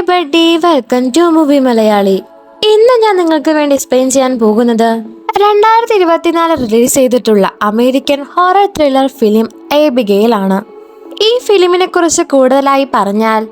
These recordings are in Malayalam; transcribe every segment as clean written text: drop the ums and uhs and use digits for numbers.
Buddy welcome to movie Malayali. ഇന്ന് ഞാൻ നിങ്ങൾക്ക് വേണ്ടി എക്സ്പ്ലെയിൻ ചെയ്യാൻ പോകുന്നത് 2024 റിലീസ് ചെയ്തിട്ടുള്ള അമേരിക്കൻ ഹൊറർ ത്രില്ലർ ഫിലിം ഏബിഗെയിൽ ആണ്. ഈ ഫിലിമിനെ കുറിച്ച് കൂടുതലായി പറഞ്ഞാൽ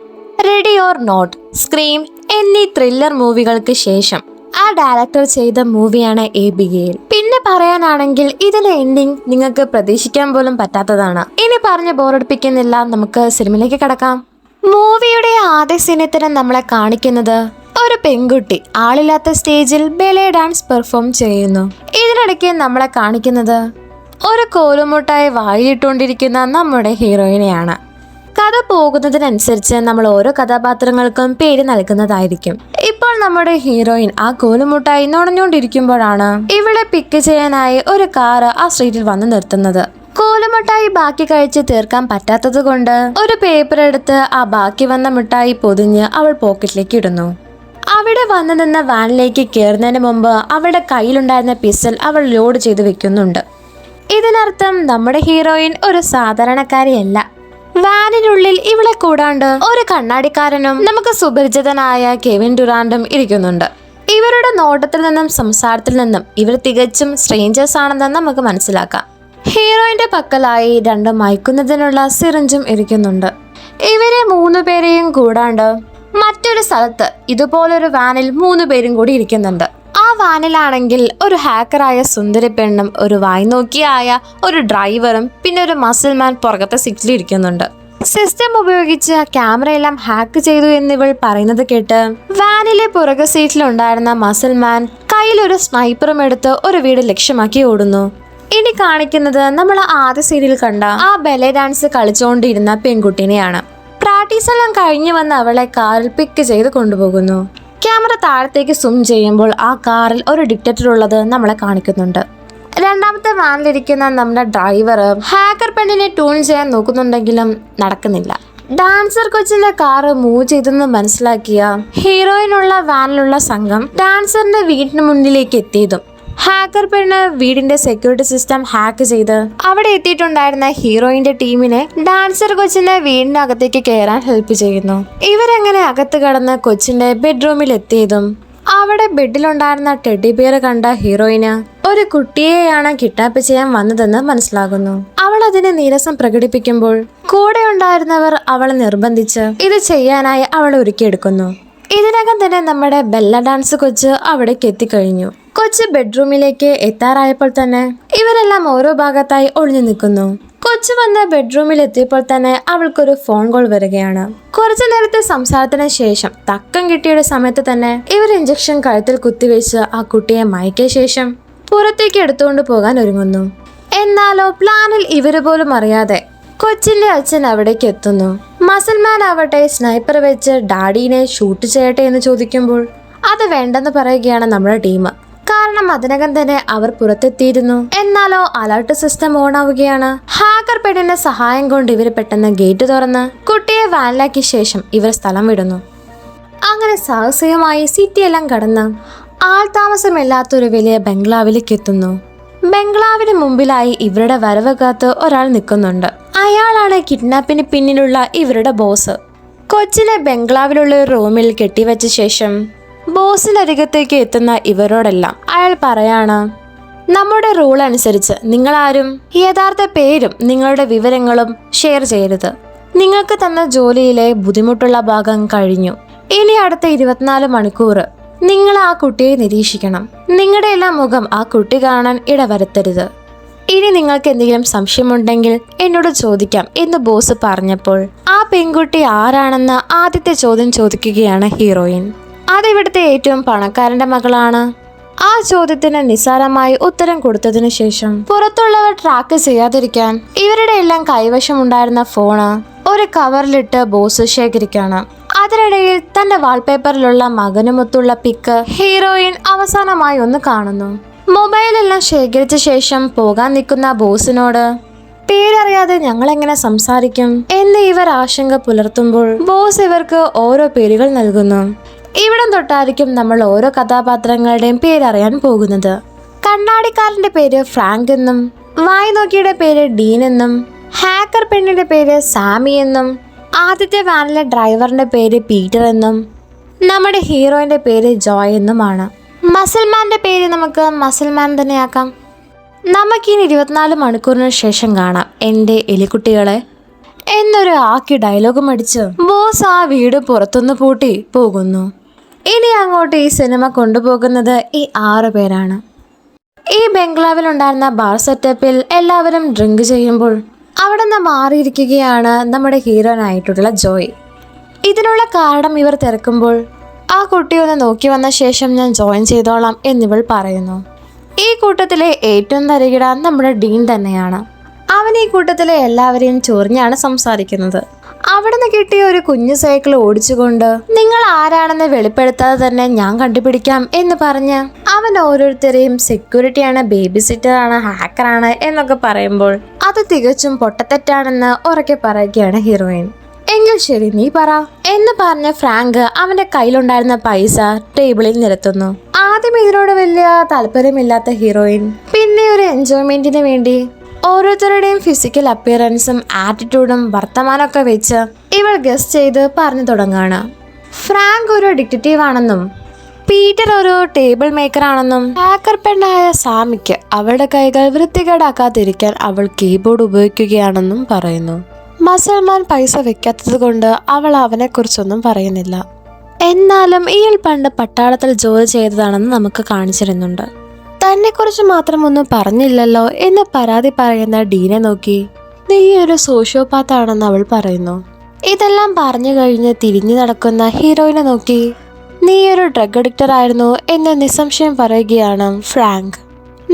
റെഡി ഓർ നോട്ട്, സ്ക്രീം എന്നീ ത്രില്ലർ മൂവികൾക്ക് ശേഷം ആ ഡയറക്ടർ ചെയ്ത മൂവിയാണ് ഏബിഗെയിൽ. പിന്നെ പറയാനാണെങ്കിൽ ഇതിലെ എൻഡിങ് നിങ്ങൾക്ക് പ്രതീക്ഷിക്കാൻ പോലും പറ്റാത്തതാണ്. ഇനി പറഞ്ഞ് ബോറടിപ്പിക്കുന്നില്ല, നമുക്ക് സിനിമയിലേക്ക് കടക്കാം. മൂവിയുടെ ആദ്യ സീനിൽ തന്നെ നമ്മളെ കാണിക്കുന്നത് ഒരു പെൺകുട്ടി ആളില്ലാത്ത സ്റ്റേജിൽ ബെലെ ഡാൻസ് പെർഫോം ചെയ്യുന്നു. ഇതിനിടയ്ക്ക് നമ്മളെ കാണിക്കുന്നത് ഒരു കോലുമുട്ടായി വായിലിട്ടുകൊണ്ടിരിക്കുന്ന നമ്മുടെ ഹീറോയിനെയാണ്. കഥ പോകുന്നതിനനുസരിച്ച് നമ്മൾ ഓരോ കഥാപാത്രങ്ങൾക്കും പേര് നൽകുന്നതായിരിക്കും. ഇപ്പോൾ നമ്മുടെ ഹീറോയിൻ ആ കോലുമുട്ടായി നുണഞ്ഞുകൊണ്ടിരിക്കുമ്പോഴാണ് ഇവളെ പിക്ക് ചെയ്യാനായി ഒരു കാറ് ആ സ്ട്രീറ്റിൽ വന്ന് നിർത്തുന്നത്. കോലുമിഠായി ബാക്കി കഴിച്ച് തീർക്കാൻ പറ്റാത്തത് കൊണ്ട് ഒരു പേപ്പർ എടുത്ത് ആ ബാക്കി വന്ന മിഠായി പൊതിഞ്ഞ് അവൾ പോക്കറ്റിലേക്ക് ഇടുന്നു. അവിടെ വന്നു നിന്ന വാനിലേക്ക് കയറുന്നതിന് മുമ്പ് അവളുടെ കയ്യിലുണ്ടായിരുന്ന പിസ്റ്റൽ അവൾ ലോഡ് ചെയ്ത് വെക്കുന്നുണ്ട്. ഇതിനർത്ഥം നമ്മുടെ ഹീറോയിൻ ഒരു സാധാരണക്കാരിയല്ല. വാനിനുള്ളിൽ ഇവളെ കൂടാണ്ട് ഒരു കണ്ണാടിക്കാരനും നമുക്ക് സുപരിചിതനായ കെവിൻ ഡുറാൻഡും ഇരിക്കുന്നുണ്ട്. ഇവരുടെ നോട്ടത്തിൽ നിന്നും സംസാരത്തിൽ നിന്നും ഇവർ തികച്ചും സ്ട്രേഞ്ചേഴ്സ് ആണെന്ന് നമുക്ക് മനസ്സിലാക്കാം. ഹീറോയിന്റെ പക്കലായി രണ്ട് മയക്കുന്നതിനുള്ള സിറിഞ്ചും ഇരിക്കുന്നുണ്ട്. ഇവരെ 3 പേരെയും കൂടാണ്ട് മറ്റൊരു സ്ഥലത്ത് ഇതുപോലൊരു വാനിൽ 3 പേരും കൂടി ഇരിക്കുന്നുണ്ട്. ആ വാനിലാണെങ്കിൽ ഒരു ഹാക്കറായ സുന്ദരി പെണ്ണും ഒരു വായ്നോക്കിയായ ഒരു ഡ്രൈവറും പിന്നെ ഒരു മസിൽമാൻ പുറകത്തെ സീറ്റിൽ ഇരിക്കുന്നുണ്ട്. സിസ്റ്റം ഉപയോഗിച്ച് ക്യാമറയെല്ലാം ഹാക്ക് ചെയ്തു എന്നിവൾ പറയുന്നത് കേട്ട് വാനിലെ പുറകെ സീറ്റിലുണ്ടായിരുന്ന മസിൽമാൻ കയ്യിലൊരു സ്നൈപ്പറും എടുത്ത് ഒരു വീട് ലക്ഷ്യമാക്കി ഓടുന്നു. ഇനി കാണിക്കുന്നത് നമ്മൾ ആദ്യ സീരിയൽ കണ്ട ആ ബെലെ ഡാൻസ് കളിച്ചുകൊണ്ടിരുന്ന പെൺകുട്ടീനെയാണ്. പ്രാക്ടീസ് എല്ലാം കഴിഞ്ഞു വന്ന് അവളെ കാറിൽ പിക്ക് ചെയ്ത് കൊണ്ടുപോകുന്നു. ക്യാമറ താഴത്തേക്ക് സൂം ചെയ്യുമ്പോൾ ആ കാറിൽ ഒരു ഡിക്റ്റേറ്റർ ഉള്ളത് നമ്മളെ കാണിക്കുന്നുണ്ട്. രണ്ടാമത്തെ വാനിലിരിക്കുന്ന നമ്മുടെ ഡ്രൈവർ ഹാക്കർ പെണ്ണിനെ ട്യൂൺ ചെയ്യാൻ നോക്കുന്നുണ്ടെങ്കിലും നടക്കുന്നില്ല. ഡാൻസർ കൊച്ചിന്റെ കാറ് മൂവ് ചെയ്തെന്ന് മനസ്സിലാക്കിയ ഹീറോയിനുള്ള വാനിലുള്ള സംഘം ഡാൻസറിന്റെ വീടിന് മുന്നിലേക്ക് എത്തിയതും ഹാക്കർ പെണ്ണ് വീടിന്റെ സെക്യൂരിറ്റി സിസ്റ്റം ഹാക്ക് ചെയ്ത് അവിടെ എത്തിയിട്ടുണ്ടായിരുന്ന ഹീറോയിന്റെ ടീമിനെ ഡാൻസർ കൊച്ചിന്റെ വീടിന്റെ അകത്തേക്ക് കയറാൻ ഹെൽപ്പ് ചെയ്യുന്നു. ഇവരെങ്ങനെ അകത്ത് കടന്ന് കൊച്ചിന്റെ ബെഡ്റൂമിൽ എത്തിയതും അവിടെ ബെഡിലുണ്ടായിരുന്ന ടെഡി ബിയർ കണ്ട ഹീറോയിന് ഒരു കുട്ടിയെയാണ് കിഡ്നാപ്പ് ചെയ്യാൻ വന്നതെന്ന് മനസ്സിലാകുന്നു. അവൾ അതിന് നീരസം പ്രകടിപ്പിക്കുമ്പോൾ കൂടെ ഉണ്ടായിരുന്നവർ അവളെ നിർബന്ധിച്ച് ഇത് ചെയ്യാനായി അവളെ ഒരുക്കിയെടുക്കുന്നു. ഇതിനകം തന്നെ നമ്മുടെ ബെല്ല ഡാൻസ് കൊച്ച് അവിടേക്ക് എത്തിക്കഴിഞ്ഞു. കൊച്ച് ബെഡ്റൂമിലേക്ക് എത്താറായപ്പോൾ തന്നെ ഇവരെല്ലാം ഓരോ ഭാഗത്തായി ഒളിഞ്ഞു നിൽക്കുന്നു. കൊച്ചു വന്ന് ബെഡ്റൂമിൽ എത്തിയപ്പോൾ തന്നെ അവൾക്കൊരു ഫോൺ കോൾ വരികയാണ്. കുറച്ചു നേരത്തെ സംസാരത്തിന് ശേഷം തക്കം കിട്ടിയ സമയത്ത് തന്നെ ഇവർ ഇഞ്ചക്ഷൻ കഴുത്തിൽ കുത്തിവെച്ച് ആ കുട്ടിയെ മയക്കിയ ശേഷം പുറത്തേക്ക് എടുത്തുകൊണ്ട് പോകാൻ ഒരുങ്ങുന്നു. എന്നാലോ പ്ലാനിൽ ഇവര് പോലും അറിയാതെ കൊച്ചിന്റെ അച്ഛൻ അവിടേക്ക് എത്തുന്നു. മസിൽമാൻ ആവട്ടെ സ്നൈപ്പർ വെച്ച് ഡാഡിനെ ഷൂട്ട് ചെയ്യട്ടെ എന്ന് ചോദിക്കുമ്പോൾ അത് വേണ്ടെന്ന് പറയുകയാണ് നമ്മുടെ ടീം. കാരണം അതിനകം തന്നെ അവർ പുറത്തെത്തിയിരുന്നു. എന്നാലോ അലർട്ട് സിസ്റ്റം ഓൺ ആവുകയാണ്. ഹാക്കർ പെണ്ണിന്റെ സഹായം കൊണ്ട് ഇവർ പെട്ടെന്ന് ഗേറ്റ് തുറന്ന് കുട്ടിയെ വാനിലാക്കിയ ശേഷം ഇവർ സ്ഥലം വിടുന്നു. അങ്ങനെ സാഹസികമായി സിറ്റിയെല്ലാം കടന്ന് ആൾതാമസമില്ലാത്തൊരു വലിയ ബംഗ്ലാവിലേക്ക് എത്തുന്നു. ബംഗ്ലാവിന് മുമ്പിലായി ഇവരുടെ വരവ് കാത്ത് ഒരാൾ നിൽക്കുന്നുണ്ട്. അയാളാണ് കിഡ്നാപ്പിന് പിന്നിലുള്ള ഇവരുടെ ബോസ്. കൊച്ചിനെ ബംഗ്ലാവിലുള്ള ഒരു റൂമിൽ കെട്ടിവെച്ച ശേഷം ബോസിനരികത്തേക്ക് എത്തുന്ന ഇവരോടെല്ലാം അയാൾ പറയാണ്, നമ്മുടെ റൂൾ അനുസരിച്ച് നിങ്ങളാരും യഥാർത്ഥ പേരും നിങ്ങളുടെ വിവരങ്ങളും ഷെയർ ചെയ്യരുത്. നിങ്ങൾക്ക് തന്ന ജോലിയിലെ ബുദ്ധിമുട്ടുള്ള ഭാഗം കഴിഞ്ഞു. ഇനി അടുത്ത 24 മണിക്കൂർ നിങ്ങൾ ആ കുട്ടിയെ നിരീക്ഷിക്കണം. നിങ്ങളുടെ എല്ലാം മുഖം ആ കുട്ടി കാണാൻ ഇടവരുത്തരുത്. ഇനി നിങ്ങൾക്ക് എന്തെങ്കിലും സംശയമുണ്ടെങ്കിൽ എന്നോട് ചോദിക്കാം എന്ന് ബോസ് പറഞ്ഞപ്പോൾ ആ പെൺകുട്ടി ആരാണെന്ന് ആദ്യത്തെ ചോദ്യം ചോദിക്കുകയാണ് ഹീറോയിൻ. അതിവിടുത്തെ ഏറ്റവും പണക്കാരന്റെ മകളാണ്. ആ ചോദ്യത്തിന് നിസ്സാരമായി ഉത്തരം കൊടുത്തതിനു ശേഷം പുറത്തുള്ളവർ ട്രാക്ക് ചെയ്യാതിരിക്കാൻ ഇവരുടെ എല്ലാം കൈവശമുണ്ടായിരുന്ന ഫോണ് ഒരു കവറിലിട്ട് ബോസ് ശേഖരിക്കാണ്. അതിനിടയിൽ തന്റെ വാൾപേപ്പറിലുള്ള മകനുമൊത്തുള്ള പിക്ക് ഹീറോയിൻ അവസാനമായി ഒന്ന് കാണുന്നു. മൊബൈലെല്ലാം ശേഖരിച്ച ശേഷം പോകാൻ നിൽക്കുന്ന ബോസിനോട് പേരറിയാതെ ഞങ്ങൾ എങ്ങനെ സംസാരിക്കും എന്ന് ഇവർ ആശങ്ക പുലർത്തുമ്പോൾ ബോസ് ഇവർക്ക് ഓരോ പേരുകൾ നൽകുന്നു. ഇവിടം തൊട്ടായിരിക്കും നമ്മൾ ഓരോ കഥാപാത്രങ്ങളുടെയും പേരറിയാൻ പോകുന്നത്. കണ്ണാടിക്കാരന്റെ പേര് ഫ്രാങ്ക് എന്നും വായ്നോക്കിയുടെ പേര് ഡീൻ എന്നും ഹാക്കർ പെണ്ണിന്റെ പേര് സാമി എന്നും ആദ്യത്തെ വാനിലെ ഡ്രൈവറിന്റെ പേര് പീറ്റർ എന്നും നമ്മുടെ ഹീറോയിന്റെ പേര് ജോയ് എന്നുമാണ്. മസിൽമാന്റെ പേര് നമുക്ക് മസിൽമാൻ തന്നെ ആക്കാം. നമുക്കിനി 24 മണിക്കൂറിന് ശേഷം കാണാം എൻ്റെ എലിക്കുട്ടികളെ എന്നൊരു ആക്കി ഡയലോഗും അടിച്ച് ബോസ് ആ വീട് പുറത്തുനിന്ന് പൂട്ടി പോകുന്നു. ഇനി അങ്ങോട്ട് ഈ സിനിമ കൊണ്ടുപോകുന്നത് ഈ 6 പേരാണ്. ഈ ബംഗ്ലാവിലുണ്ടായിരുന്ന ബാർ സെറ്റപ്പിൽ എല്ലാവരും ഡ്രിങ്ക് ചെയ്യുമ്പോൾ അവിടെ നിന്ന് മാറിയിരിക്കുകയാണ് നമ്മുടെ ഹീറോയിനായിട്ടുള്ള ജോയ്. ഇതിനുള്ള കാരണം ഇവർ തിരക്കുമ്പോൾ ആ കുട്ടി ഒന്ന് നോക്കി വന്ന ശേഷം ഞാൻ ജോയിൻ ചെയ്തോളാം എന്നിവൾ പറയുന്നു. ഈ കൂട്ടത്തിലെ ഏറ്റവും തരികിട നമ്മുടെ ഡീൻ തന്നെയാണ്. അവൻ ഈ കൂട്ടത്തിലെ എല്ലാവരെയും ചൊറിഞ്ഞാണ് സംസാരിക്കുന്നത്. അവിടുന്ന് കിട്ടിയ ഒരു കുഞ്ഞു സൈക്കിൾ ഓടിച്ചുകൊണ്ട് നിങ്ങൾ ആരാണെന്ന് വെളിപ്പെടുത്താതെ തന്നെ ഞാൻ കണ്ടുപിടിക്കാം എന്ന് പറഞ്ഞ് അവൻ ഓരോരുത്തരെയും സെക്യൂരിറ്റിയാണ്, ബേബി സിറ്ററാണ്, ഹാക്കറാണ് എന്നൊക്കെ പറയുമ്പോൾ അത് തികച്ചും പൊട്ടത്തെറ്റാണെന്ന് ഉറക്കെ പറയുകയാണ് ഹീറോയിൻ. എങ്കിൽ ശരി നീ പറ എന്ന് പറഞ്ഞ ഫ്രാങ്ക് അവന്റെ കയ്യിലുണ്ടായിരുന്ന പൈസ ടേബിളിൽ നിരത്തുന്നു. ആദ്യം ഇതിനോട് വലിയ താല്പര്യമില്ലാത്ത ഹീറോയിൻ പിന്നെ ഒരു എൻജോയ്മെന്റിന് വേണ്ടി ഓരോരുത്തരുടെയും ഫിസിക്കൽ അപ്പിയറൻസും ആറ്റിറ്റ്യൂഡും വർത്തമാനമൊക്കെ വെച്ച് ഇവൾ ഗസ് ചെയ്ത് പറഞ്ഞു തുടങ്ങാണ്. ഫ്രാങ്ക് ഒരു ഡിറ്റക്റ്റീവ് ആണെന്നും പീറ്റർ ഒരു ടേബിൾ മേക്കർ ആണെന്നും ഹാക്കർ പെണ്ണായ സാമിക്ക് അവളുടെ കൈകൾ വൃത്തികേടാക്കാതിരിക്കാൻ അവൾ കീബോർഡ് ഉപയോഗിക്കുകയാണെന്നും പറയുന്നു. മസൽമാൻ പൈസ വെക്കാത്തത് കൊണ്ട് അവൾ അവനെക്കുറിച്ചൊന്നും പറയുന്നില്ല. എന്നാലും ഇയാൾ പണ്ട് പട്ടാളത്തിൽ ജോലി ചെയ്തതാണെന്ന് നമുക്ക് കാണിച്ചിരുന്നുണ്ട്. തന്നെക്കുറിച്ച് മാത്രം ഒന്നും പറഞ്ഞില്ലല്ലോ എന്ന് പരാതി പറയുന്ന ഡീനെ നോക്കി നീ ഒരു സോഷ്യോപാത്താണെന്ന് അവൾ പറയുന്നു. ഇതെല്ലാം പറഞ്ഞു കഴിഞ്ഞ് തിരിഞ്ഞു നടക്കുന്ന ഹീറോയിനെ നോക്കി നീ ഒരു ഡ്രഗ് അഡിക്റ്റർ ആയിരുന്നു എന്ന് നിസ്സംശയം പറയുകയാണ് ഫ്രാങ്ക്.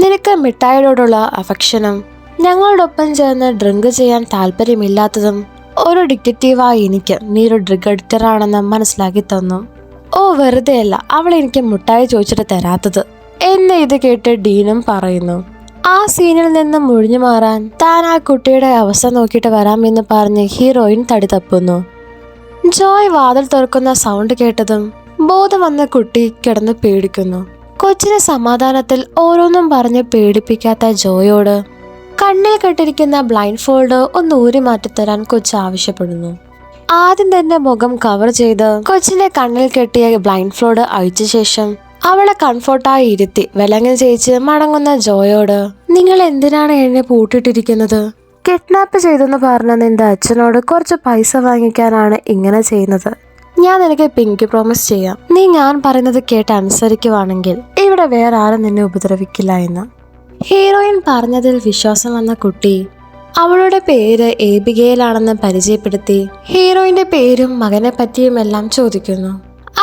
നിനക്ക് മിഠായിയോടുള്ള അഫക്ഷനും ഞങ്ങളോടൊപ്പം ചേർന്ന് ഡ്രിങ്ക് ചെയ്യാൻ താല്പര്യമില്ലാത്തതും ഒരു ഡിറ്റക്റ്റീവായി എനിക്ക് നീ ഒരു ഡ്രഗ് അഡിക്റ്റർ ആണെന്ന് മനസ്സിലാക്കി തന്നു. ഓ വെറുതെ അല്ല അവൾ എനിക്ക് മുട്ടായി ചോദിച്ചിട്ട് തരാത്തത് എന്ന് ഇത് കേട്ട് ഡീനും പറയുന്നു. ആ സീനിൽ നിന്നും ഒഴിഞ്ഞു മാറാൻ താൻ ആ കുട്ടിയുടെ അവസ്ഥ നോക്കിയിട്ട് വരാമെന്ന് പറഞ്ഞ് ഹീറോയിൻ തടി തപ്പുന്നു. ജോയ് വാതിൽ തുറക്കുന്ന സൗണ്ട് കേട്ടതും ബോധം വന്ന കുട്ടി കിടന്ന് പേടിക്കുന്നു. കൊച്ചിനെ സമാധാനത്തിൽ ഓരോന്നും പറഞ്ഞ് പേടിപ്പിക്കാത്ത ജോയോട് കണ്ണിൽ കെട്ടിരിക്കുന്ന ബ്ലൈൻഡ് ഫോൾഡ് ഒന്ന് ഊരി മാറ്റിത്തരാൻ കൊച്ച് ആവശ്യപ്പെടുന്നു. ആദ്യം തന്നെ മുഖം കവർ ചെയ്ത് കൊച്ചിന്റെ കണ്ണിൽ കെട്ടിയ ബ്ലൈൻഡ് ഫോൾഡ് അഴിച്ച ശേഷം അവളെ കംഫോർട്ടായി ഇരുത്തി വിലങ്ങ് ചെയ്യിച്ച് മടങ്ങുന്ന ജോയോട് നിങ്ങൾ എന്തിനാണ് എന്നെ പൂട്ടിയിട്ടിരിക്കുന്നത്? കിഡ്നാപ്പ് ചെയ്തെന്ന് പറഞ്ഞ നിന്റെ അച്ഛനോട് കുറച്ച് പൈസ വാങ്ങിക്കാനാണ് ഇങ്ങനെ ചെയ്യുന്നത്. ഞാൻ നിനക്ക് പിങ്കി പ്രോമിസ് ചെയ്യാം, നീ ഞാൻ പറയുന്നത് കേട്ട് അനുസരിക്കുവാണെങ്കിൽ ഇവിടെ വേറെ ആരും നിന്നെ ഉപദ്രവിക്കില്ല എന്ന്. ഹീറോയിൻ പറഞ്ഞതിൽ വിശ്വാസം വന്ന കുട്ടി അവളുടെ പേര് ഏബിഗേലാണെന്ന് പരിചയപ്പെടുത്തി ഹീറോയിന്റെ പേരും മകനെ പറ്റിയുമെല്ലാം ചോദിക്കുന്നു.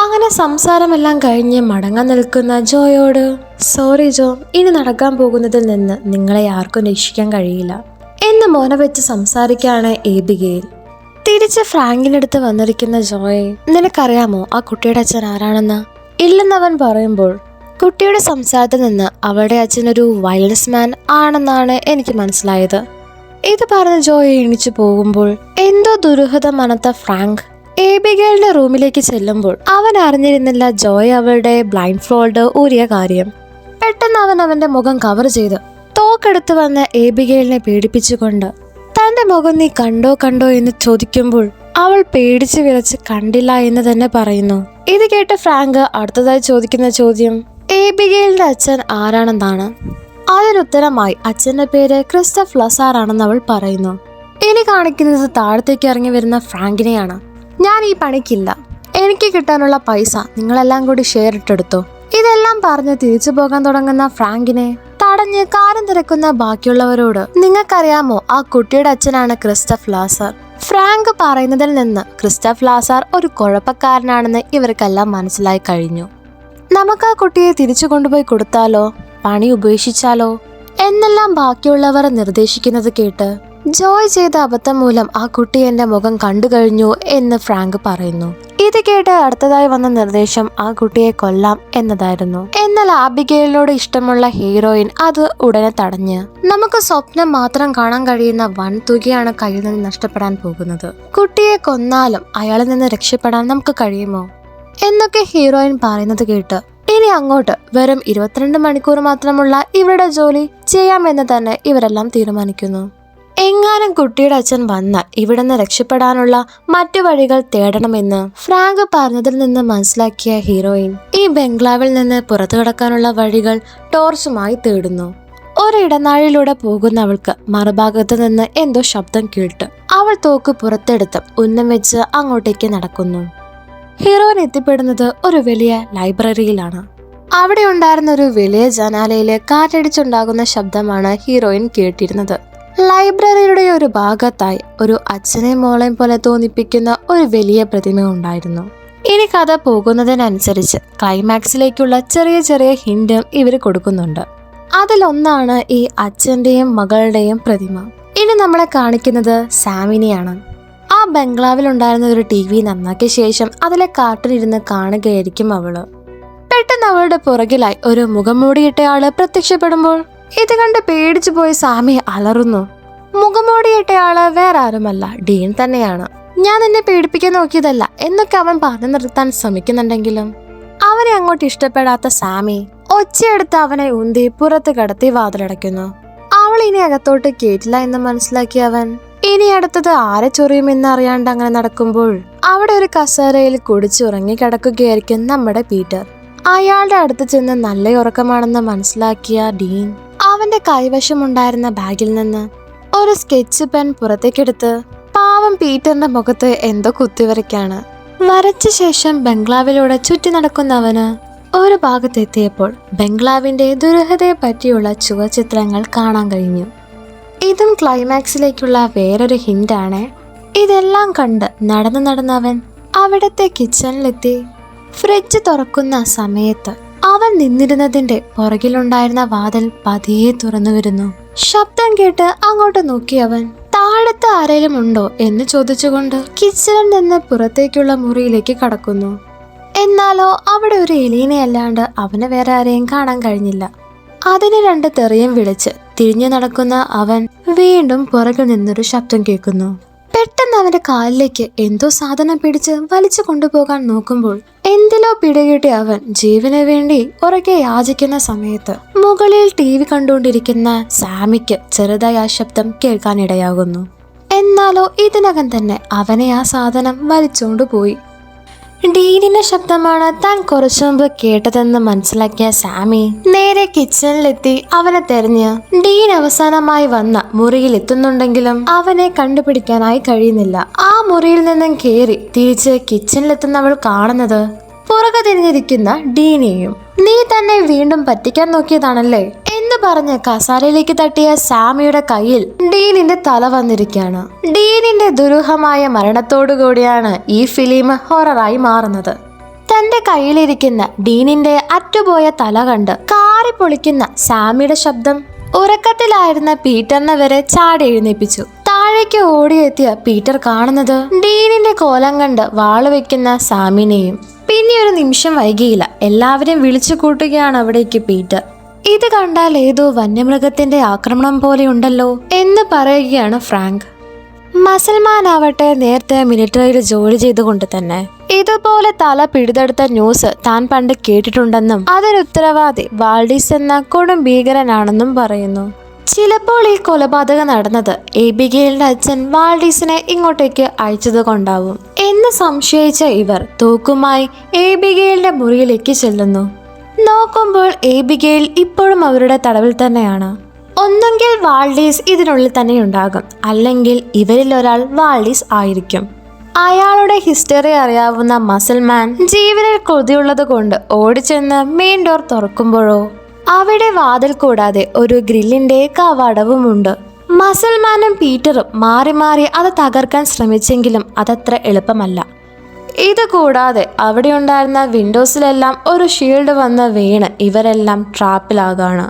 അങ്ങനെ സംസാരമെല്ലാം കഴിഞ്ഞ് മടങ്ങാൻ നിൽക്കുന്ന ജോയോട് സോറി ജോ, ഇനി നടക്കാൻ പോകുന്നതിൽ നിന്ന് നിങ്ങളെ ആർക്കും രക്ഷിക്കാൻ കഴിയില്ല എന്ന് മോനെ വെച്ച് സംസാരിക്കുകയാണ് ഏബിഗേൽ. തിരിച്ച് ഫ്രാങ്കിനടുത്ത് വന്നിരിക്കുന്ന ജോയെ നിനക്കറിയാമോ ആ കുട്ടിയുടെ അച്ഛൻ ആരാണെന്ന്? ഇല്ലെന്നവൻ പറയുമ്പോൾ കുട്ടിയുടെ സംസാരത്തിൽ നിന്ന് അവളുടെ അച്ഛനൊരു വയലൻസ് മാൻ ആണെന്നാണ് എനിക്ക് മനസ്സിലായത്. ഇത് പറഞ്ഞ് ജോയ് എണീച്ചു പോകുമ്പോൾ എന്തോ ദുരൂഹത മനത്ത ഫ്രാങ്ക് ഏബിഗേലിന്റെ റൂമിലേക്ക് ചെല്ലുമ്പോൾ അവൻ അറിഞ്ഞിരുന്നില്ല ജോയ് അവളുടെ ബ്ലൈൻഡ് ഫോൾഡ് ഊരിയ കാര്യം. പെട്ടെന്ന് അവൻ അവന്റെ മുഖം കവർ ചെയ്ത് തോക്കെടുത്ത് വന്ന ഏബിഗേലിനെ പേടിപ്പിച്ചുകൊണ്ട് തന്റെ മുഖം നീ കണ്ടോ കണ്ടോ എന്ന് ചോദിക്കുമ്പോൾ അവൾ പേടിച്ച് വിറച്ച് കണ്ടില്ല എന്ന് തന്നെ പറയുന്നു. ഇത് കേട്ട് ഫ്രാങ്ക് അടുത്തതായി ചോദിക്കുന്ന ചോദ്യം ഏബിഗേലിന്റെ അച്ഛൻ ആരാണെന്നാണ്. അതിനുത്തരമായി അച്ഛന്റെ പേര് ക്രിസ്റ്റഫ് ലസാർ ആണെന്ന് അവൾ പറയുന്നു. ഇനി കാണിക്കുന്നത് താഴത്തേക്ക് ഇറങ്ങി വരുന്ന ഫ്രാങ്കിനെയാണ്. ഞാൻ ഈ പണിക്കില്ല, എനിക്ക് കിട്ടാനുള്ള പൈസ നിങ്ങളെല്ലാം കൂടി ഷെയർ ഇട്ടെടുത്തോ. ഇതെല്ലാം പറഞ്ഞ് തിരിച്ചു പോകാൻ തുടങ്ങുന്ന ഫ്രാങ്കിനെ തടഞ്ഞ് കാര്യം തിരക്കുന്ന ബാക്കിയുള്ളവരോട് നിങ്ങൾക്കറിയാമോ ആ കുട്ടിയുടെ അച്ഛനാണ് ക്രിസ്റ്റഫ് ലാസാർ. ഫ്രാങ്ക് പറയുന്നതിൽ നിന്ന് ക്രിസ്റ്റഫ് ലാസാർ ഒരു കുഴപ്പക്കാരനാണെന്ന് ഇവർക്കെല്ലാം മനസ്സിലായി കഴിഞ്ഞു. നമുക്ക് ആ കുട്ടിയെ തിരിച്ചു കൊണ്ടുപോയി കൊടുത്താലോ, പണി ഉപേക്ഷിച്ചാലോ എന്നെല്ലാം ബാക്കിയുള്ളവർ നിർദ്ദേശിക്കുന്നത് കേട്ട് ജോയ് ചെയ്ത അബദ്ധം മൂലം ആ കുട്ടി എന്റെ മുഖം കണ്ടു കഴിഞ്ഞു എന്ന് ഫ്രാങ്ക് പറയുന്നു. ഇത് കേട്ട് അടുത്തതായി വന്ന നിർദ്ദേശം ആ കുട്ടിയെ കൊല്ലാം എന്നതായിരുന്നു. എന്നാൽ ആബിഗേലിനോട് ഇഷ്ടമുള്ള ഹീറോയിൻ അത് ഉടനെ തടഞ്ഞ് നമുക്ക് സ്വപ്നം മാത്രം കാണാൻ കഴിയുന്ന വൻ തുകയാണ് കയ്യിൽ നിന്ന് നഷ്ടപ്പെടാൻ പോകുന്നത്. കുട്ടിയെ കൊന്നാലും അയാളിൽ നിന്ന് രക്ഷപ്പെടാൻ നമുക്ക് കഴിയുമോ എന്നൊക്കെ ഹീറോയിൻ പറയുന്നത് കേട്ട് ഇനി അങ്ങോട്ട് വെറും 22 മണിക്കൂർ മാത്രമുള്ള ഇവരുടെ ജോലി ചെയ്യാമെന്ന് തന്നെ ഇവരെല്ലാം തീരുമാനിക്കുന്നു. എങ്ങാനും കുട്ടിയുടെ അച്ഛൻ വന്നാൽ ഇവിടുന്ന് രക്ഷപ്പെടാനുള്ള മറ്റു വഴികൾ തേടണമെന്ന് ഫ്രാങ്ക് പറഞ്ഞതിൽ നിന്ന് മനസ്സിലാക്കിയ ഹീറോയിൻ ഈ ബംഗ്ലാവിൽ നിന്ന് പുറത്തു കടക്കാനുള്ള വഴികൾ ടോർച്ചുമായി തേടുന്നു. ഒരിടനാഴിലൂടെ പോകുന്നവൾക്ക് മറുഭാഗത്ത് നിന്ന് എന്തോ ശബ്ദം കേട്ട് അവൾ തോക്ക് പുറത്തെടുത്ത് ഉന്നം വെച്ച് അങ്ങോട്ടേക്ക് നടക്കുന്നു. ഹീറോയിൻ എത്തിപ്പെടുന്നത് ഒരു വലിയ ലൈബ്രറിയിലാണ്. അവിടെ ഉണ്ടായിരുന്ന ഒരു വലിയ ജനാലയില് കാറ്റടിച്ചുണ്ടാകുന്ന ശബ്ദമാണ് ഹീറോയിൻ കേട്ടിരുന്നത്. ലൈബ്രറിയുടെ ഒരു ഭാഗത്തായി ഒരു അച്ഛനെയും മോളെയും പോലെ തോന്നിപ്പിക്കുന്ന ഒരു വലിയ പ്രതിമ ഉണ്ടായിരുന്നു. ഇനി കഥ പോകുന്നതിനനുസരിച്ച് ക്ലൈമാക്സിലേക്കുള്ള ചെറിയ ചെറിയ ഹിന്റും ഇവർ കൊടുക്കുന്നുണ്ട്. അതിലൊന്നാണ് ഈ അച്ഛന്റെയും മകളുടെയും പ്രതിമ. ഇനി നമ്മളെ കാണിക്കുന്നത് സാമിനെയാണ്. ആ ബംഗ്ലാവിൽ ഉണ്ടായിരുന്ന ഒരു TV നന്നാക്കിയ ശേഷം അതിലെ കാർട്ടൂൺ ഇരുന്ന് കാണുകയായിരിക്കും അവള്. പെട്ടെന്ന് അവളുടെ പുറകിലായി ഒരു മുഖം മൂടിയിട്ടയാള് പ്രത്യക്ഷപ്പെടുമ്പോൾ ഇത് കണ്ട് പേടിച്ചു പോയി സാമി അലറുന്നു. മുഖം മൂടിയിട്ടയാള് വേറെ ആരുമല്ല, ഡീൻ തന്നെയാണ്. ഞാൻ നിന്നെ പേടിപ്പിക്കാൻ നോക്കിയതല്ല എന്നൊക്കെ അവൻ പറഞ്ഞു നിർത്താൻ ശ്രമിക്കുന്നുണ്ടെങ്കിലും അവനെ അങ്ങോട്ട് ഇഷ്ടപ്പെടാത്ത സാമി ഒച്ചയെടുത്ത് അവനെ ഉന്തി പുറത്ത് കടത്തി വാതിലടയ്ക്കുന്നു. അവൾ ഇനി അകത്തോട്ട് കേട്ടില്ല എന്ന് മനസ്സിലാക്കിയ അവൻ ഇനി അടുത്തത് ആരെ ചൊറിയുമെന്ന് അറിയാണ്ട് അങ്ങനെ നടക്കുമ്പോൾ അവിടെ ഒരു കസേരയിൽ കുടിച്ചുറങ്ങി കിടക്കുകയായിരിക്കും നമ്മുടെ പീറ്റർ. അയാളുടെ അടുത്ത് ചെന്ന് നല്ല ഉറക്കമാണെന്ന് മനസ്സിലാക്കിയ ഡീൻ അവന്റെ കൈവശമുണ്ടായിരുന്ന ബാഗിൽ നിന്ന് ഒരു സ്കെച്ച് പെൻ പുറത്തേക്കെടുത്ത് പാവം പീറ്ററിന്റെ മുഖത്ത് എന്തോ കുത്തിവരയ്ക്കാണ്. വരച്ച ശേഷം ബംഗ്ലാവിലൂടെ ചുറ്റി നടക്കുന്നവന് ഒരു ഭാഗത്തെത്തിയപ്പോൾ ബംഗ്ലാവിന്റെ ദുരൂഹതയെ പറ്റിയുള്ള ചുവചിത്രങ്ങൾ കാണാൻ കഴിഞ്ഞു. ഇതും ക്ലൈമാക്സിലേക്കുള്ള വേറൊരു ഹിന്റാണ്. ഇതെല്ലാം കണ്ട് നടന്നവൻ അവിടത്തെ കിച്ചണിലെത്തി ഫ്രിഡ്ജ് തുറക്കുന്ന സമയത്ത് അവൻ നിന്നിരുന്നതിന്റെ പുറകിലുണ്ടായിരുന്ന വാതിൽ പതിയെ തുറന്നു വരുന്നു. ശബ്ദം കേട്ട് അങ്ങോട്ട് നോക്കിയവൻ താഴത്ത് ആരെങ്കിലും ഉണ്ടോ എന്ന് ചോദിച്ചുകൊണ്ട് കിച്ചണിൽ നിന്ന് പുറത്തേക്കുള്ള മുറിയിലേക്ക് കടക്കുന്നു. എന്നാലോ അവിടെ ഒരു എലീനെ അല്ലാണ്ട് അവന് വേറെ ആരെയും കാണാൻ കഴിഞ്ഞില്ല. അതിന് 2 തെറിയും വിളിച്ച് തിരിഞ്ഞു നടക്കുന്ന അവൻ വീണ്ടും പുറകിൽ നിന്നൊരു ശബ്ദം കേൾക്കുന്നു. പെട്ടെന്ന് അവന്റെ കാലിലേക്ക് എന്തോ സാധനം പിടിച്ച് വലിച്ചു കൊണ്ടുപോകാൻ നോക്കുമ്പോൾ എന്തിലോ പിടികിട്ടി അവൻ ജീവന് വേണ്ടി ഉറക്കെ യാചിക്കുന്ന സമയത്ത് മുകളിൽ TV കണ്ടുകൊണ്ടിരിക്കുന്ന സാമിക്ക് ചെറുതായി ആ ശബ്ദം കേൾക്കാനിടയാകുന്നു. എന്നാലോ ഇതിനകം തന്നെ അവനെ ആ സാധനം വലിച്ചോണ്ടുപോയി. ഡീനിന്റെ ശബ്ദമാണ് താൻ കുറച്ചു മുമ്പ് കേട്ടതെന്ന് മനസ്സിലാക്കിയ സാമി നേരെ കിച്ചണിലെത്തി അവനെ തെരഞ്ഞ് ഡീൻ അവസാനമായി വന്ന മുറിയിൽ എത്തുന്നുണ്ടെങ്കിലും അവനെ കണ്ടുപിടിക്കാനായി കഴിയുന്നില്ല. ആ മുറിയിൽ നിന്നും കേറി തിരിച്ച് കിച്ചണിലെത്തുന്നവൾ കാണുന്നത് പുറകെ തിരിഞ്ഞിരിക്കുന്ന ഡീനെയും. നീ തന്നെ വീണ്ടും പറ്റിക്കാൻ നോക്കിയതാണല്ലേ എന്ന് പറഞ്ഞ് കസാരയിലേക്ക് തട്ടിയ സാമിയുടെ കയ്യിൽ ഡീനിന്റെ തല വന്നിരിക്കുകയാണ്. ഡീനിന്റെ ദുരൂഹമായ മരണത്തോടുകൂടിയാണ് ഈ ഫിലിം ഹൊററായി മാറുന്നത്. തന്റെ കയ്യിലിരിക്കുന്ന ഡീനിന്റെ അറ്റുപോയ തല കണ്ട് കാറി പൊളിക്കുന്ന സാമിയുടെ ശബ്ദം ഉറക്കത്തിലായിരുന്ന പീറ്ററിനെ വരെ ചാടി എഴുന്നേപ്പിച്ചു. താഴേക്ക് ഓടിയെത്തിയ പീറ്റർ കാണുന്നത് ഡീനിന്റെ കോലം കണ്ട് വാള് വെക്കുന്ന സാമിനെയും. പിന്നെ ഒരു നിമിഷം വൈകിയില്ല, എല്ലാവരെയും വിളിച്ചു കൂട്ടുകയാണ് അവിടേക്ക് പീറ്റർ. ഇത് കണ്ടാൽ ഏതോ വന്യമൃഗത്തിന്റെ ആക്രമണം പോലെ ഉണ്ടല്ലോ എന്ന് പറയുകയാണ് ഫ്രാങ്ക്. മസൽമാൻ ആവട്ടെ നേരത്തെ മിലിറ്ററിയിൽ ജോലി ചെയ്തുകൊണ്ട് തന്നെ ഇതുപോലെ തല പിടിതെടുത്ത ന്യൂസ് താൻ പണ്ട് കേട്ടിട്ടുണ്ടെന്നും അതിന് ഉത്തരവാദി വാൾഡീസ് എന്ന കൊടും ഭീകരനാണെന്നും പറയുന്നു. ചിലപ്പോൾ ഈ കൊലപാതകം നടന്നത് എബിഗെയിലിന്റെ അച്ഛൻ വാൾഡീസിനെ ഇങ്ങോട്ടേക്ക് അയച്ചത് കൊണ്ടാവും എന്ന് സംശയിച്ച ഇവർ തോക്കുമായി എബിഗെയിലിന്റെ മുറിയിലേക്ക് ചെല്ലുന്നു. നോക്കുമ്പോൾ എബിഗെയിൽ ഇപ്പോഴും അവരുടെ തടവിൽ തന്നെയാണ്. ഒന്നെങ്കിൽ വാൾഡീസ് ഇതിനുള്ളിൽ തന്നെ ഉണ്ടാകും, അല്ലെങ്കിൽ ഇവരിൽ ഒരാൾ വാൾഡീസ് ആയിരിക്കും. അയാളുടെ ഹിസ്റ്ററി അറിയാവുന്ന മസൽമാൻ ജീവനിൽ കൊതിയുള്ളത് കൊണ്ട് ഓടിച്ചെന്ന് മെയിൻ ഡോർ തുറക്കുമ്പോഴോ അവിടെ വാതിൽ കൂടാതെ ഒരു ഗ്രില്ലിന്റെ കവാടവുമുണ്ട്. മസൽമാനും പീറ്ററും മാറി മാറി അത് തകർക്കാൻ ശ്രമിച്ചെങ്കിലും അതത്ര എളുപ്പമല്ല. ഇത് കൂടാതെ അവിടെ ഉണ്ടായിരുന്ന വിൻഡോസിലെല്ലാം ഒരു ഷീൽഡ് വന്ന് വീണ് ഇവരെല്ലാം ട്രാപ്പിലാകാണ്.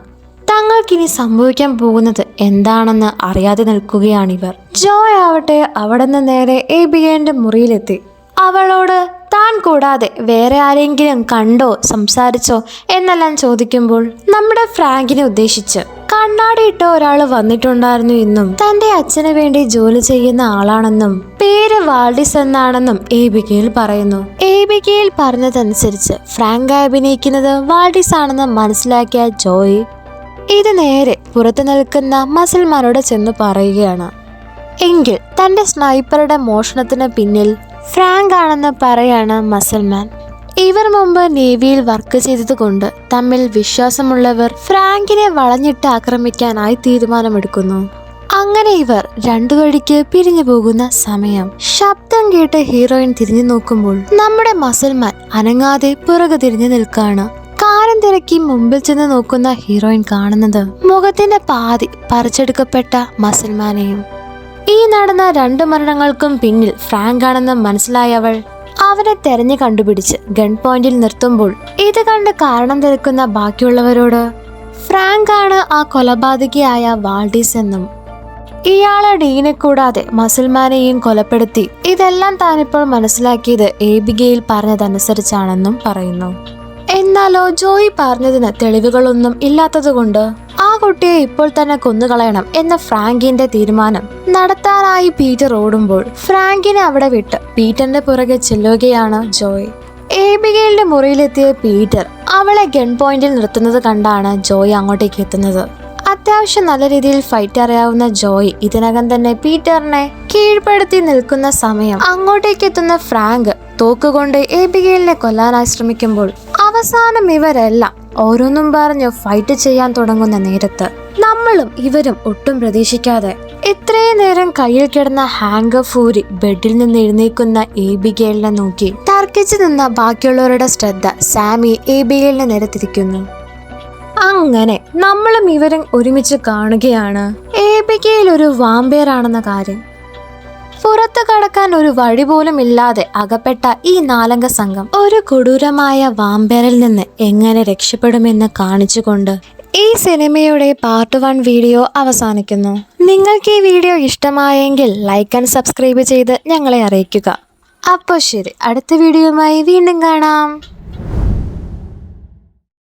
തങ്ങൾക്കിനി സംഭവിക്കാൻ പോകുന്നത് എന്താണെന്ന് അറിയാതെ നിൽക്കുകയാണിവർ. ജോയ് ആവട്ടെ അവിടെ നിന്ന് നേരെ എബിഗെയിലിന്റെ മുറിയിലെത്തി അവളോട് താൻ കൂടാതെ വേറെ ആരെങ്കിലും കണ്ടോ സംസാരിച്ചോ എന്നെല്ലാം ചോദിക്കുമ്പോൾ നമ്മുടെ ഫ്രാങ്കിനെ ഉദ്ദേശിച്ച് കണ്ണാടിയിട്ട ഒരാൾ വന്നിട്ടുണ്ടായിരുന്നു എന്നും തന്റെ അച്ഛന് വേണ്ടി ജോലി ചെയ്യുന്ന ആളാണെന്നും പേര് വാൾഡിസ് എന്നാണെന്നും എബിഗെയിൽ പറയുന്നു. എബിഗെയിൽ പറഞ്ഞതനുസരിച്ച് ഫ്രാങ്ക് അഭിനയിക്കുന്നത് വാൾഡിസ് ആണെന്ന് മനസ്സിലാക്കിയ ജോയ് ഇത് നേരെ പുറത്തു നിൽക്കുന്ന മസൽമാനോട് ചെന്ന് പറയുകയാണ്. എങ്കിൽ തന്റെ സ്നൈപ്പറുടെ മോഷണത്തിന് പിന്നിൽ ഫ്രാങ്ക് ആണെന്ന് പറയാണ് മസിൽമാൻ. ഇവർ മുമ്പ് നേവിയിൽ വർക്ക് ചെയ്തതുകൊണ്ട് തമ്മിൽ വിശ്വാസമുള്ളവർ ഫ്രാങ്കിനെ വളഞ്ഞിട്ട് ആക്രമിക്കാനായി തീരുമാനമെടുക്കുന്നു. അങ്ങനെ ഇവർ രണ്ടു വഴിക്ക് പിരിഞ്ഞു പോകുന്ന സമയം ശബ്ദം കേട്ട് ഹീറോയിൻ തിരിഞ്ഞു നോക്കുമ്പോൾ നമ്മുടെ മസിൽമാൻ അനങ്ങാതെ പുറകു തിരിഞ്ഞു നിൽക്കാണ്. കാര്യം തിരക്കി മുമ്പിൽ ചെന്ന് നോക്കുന്ന ഹീറോയിൻ കാണുന്നത് മുഖത്തിന്റെ പാതി പറിച്ചെടുക്കപ്പെട്ട മസിൽമാനെയും. ഈ നടന്ന 2 മരണങ്ങൾക്കും പിന്നിൽ ഫ്രാങ്ക് ആണെന്ന് മനസ്സിലായവൾ അവനെ തെരഞ്ഞു കണ്ടുപിടിച്ച് ഗൺ പോയിന്റിൽ നിർത്തുമ്പോൾ ഇത് കണ്ട് കാരണം തിരക്കുന്ന ബാക്കിയുള്ളവരോട് ഫ്രാങ്ക് ആണ് ആ കൊലപാതകിയായ വാൾഡീസ് എന്നും ഇയാളെ ഡീനെ കൂടാതെ മസിൽമാനെയും കൊലപ്പെടുത്തി ഇതെല്ലാം താനിപ്പോൾ മനസ്സിലാക്കിയത് ഏബിഗയിൽ പറഞ്ഞതനുസരിച്ചാണെന്നും പറയുന്നു. എന്നാലോ ജോയി പറഞ്ഞതിന് തെളിവുകളൊന്നും ഇല്ലാത്തതുകൊണ്ട് ആ കുട്ടിയെ ഇപ്പോൾ തന്നെ കൊന്നുകളയണം എന്ന ഫ്രാങ്കിന്റെ തീരുമാനം നടത്താനായി പീറ്റർ ഓടുമ്പോൾ ഫ്രാങ്കിനെ അവിടെ വിട്ട് പീറ്ററിന്റെ പുറകെ ചെല്ലുകയാണ് ജോയ്. ഏബിഗയിലിന്റെ മുറിയിലെത്തിയ പീറ്റർ അവളെ ഗൺ പോയിന്റിൽ നിർത്തുന്നത് കണ്ടാണ് ജോയ് അങ്ങോട്ടേക്ക് എത്തുന്നത്. അത്യാവശ്യം നല്ല രീതിയിൽ ഫൈറ്റ് അറിയാവുന്ന ജോയ് ഇതിനകം തന്നെ പീറ്ററിനെ കീഴ്പ്പെടുത്തി നിൽക്കുന്ന സമയം അങ്ങോട്ടേക്ക് എത്തുന്ന ഫ്രാങ്ക് തോക്കുകൊണ്ട് ഏബിഗയിലിനെ കൊല്ലാനായി ശ്രമിക്കുമ്പോൾ അവസാനം ഇവരെല്ലാം ഓരോന്നും പറഞ്ഞ് ഫൈറ്റ് ചെയ്യാൻ തുടങ്ങുന്ന നേരത്ത് നമ്മളും ഇവരും ഒട്ടും പ്രതീക്ഷിക്കാതെ ഇത്രയും നേരം കയ്യിൽ കിടന്ന ഹാങ്കർ ഫൂരി ബെഡിൽ നിന്ന് എഴുന്നേക്കുന്ന ഏബിഗയിലിനെ നോക്കി തർക്കിച്ചു നിന്ന ബാക്കിയുള്ളവരുടെ ശ്രദ്ധ സാമി ഏബിഗയിലിനെ നേരെ തിരിക്കുന്നു. അങ്ങനെ നമ്മളും ഇവരും ഒരുമിച്ച് കാണുകയാണ് ഏബിഗയിൽ ഒരു വാമ്പയർ ആണെന്ന കാര്യം. പുറത്തു കടക്കാൻ ഒരു വഴി പോലും ഇല്ലാതെ അകപ്പെട്ട ഈ 4 അംഗ സംഘം ഒരു കൊടൂരമായ വാമ്പയറിൽ നിന്ന് എങ്ങനെ രക്ഷപ്പെടുമെന്ന് കാണിച്ചുകൊണ്ട് ഈ സിനിമയുടെ പാർട്ട് 1 വീഡിയോ അവസാനിക്കുന്നു. നിങ്ങൾക്ക് ഈ വീഡിയോ ഇഷ്ടമായെങ്കിൽ ലൈക്ക് ആൻഡ് സബ്സ്ക്രൈബ് ചെയ്ത് ഞങ്ങളെ അറിയിക്കുക. അപ്പോൾ ശരി, അടുത്ത വീഡിയോയുമായി വീണ്ടും കാണാം.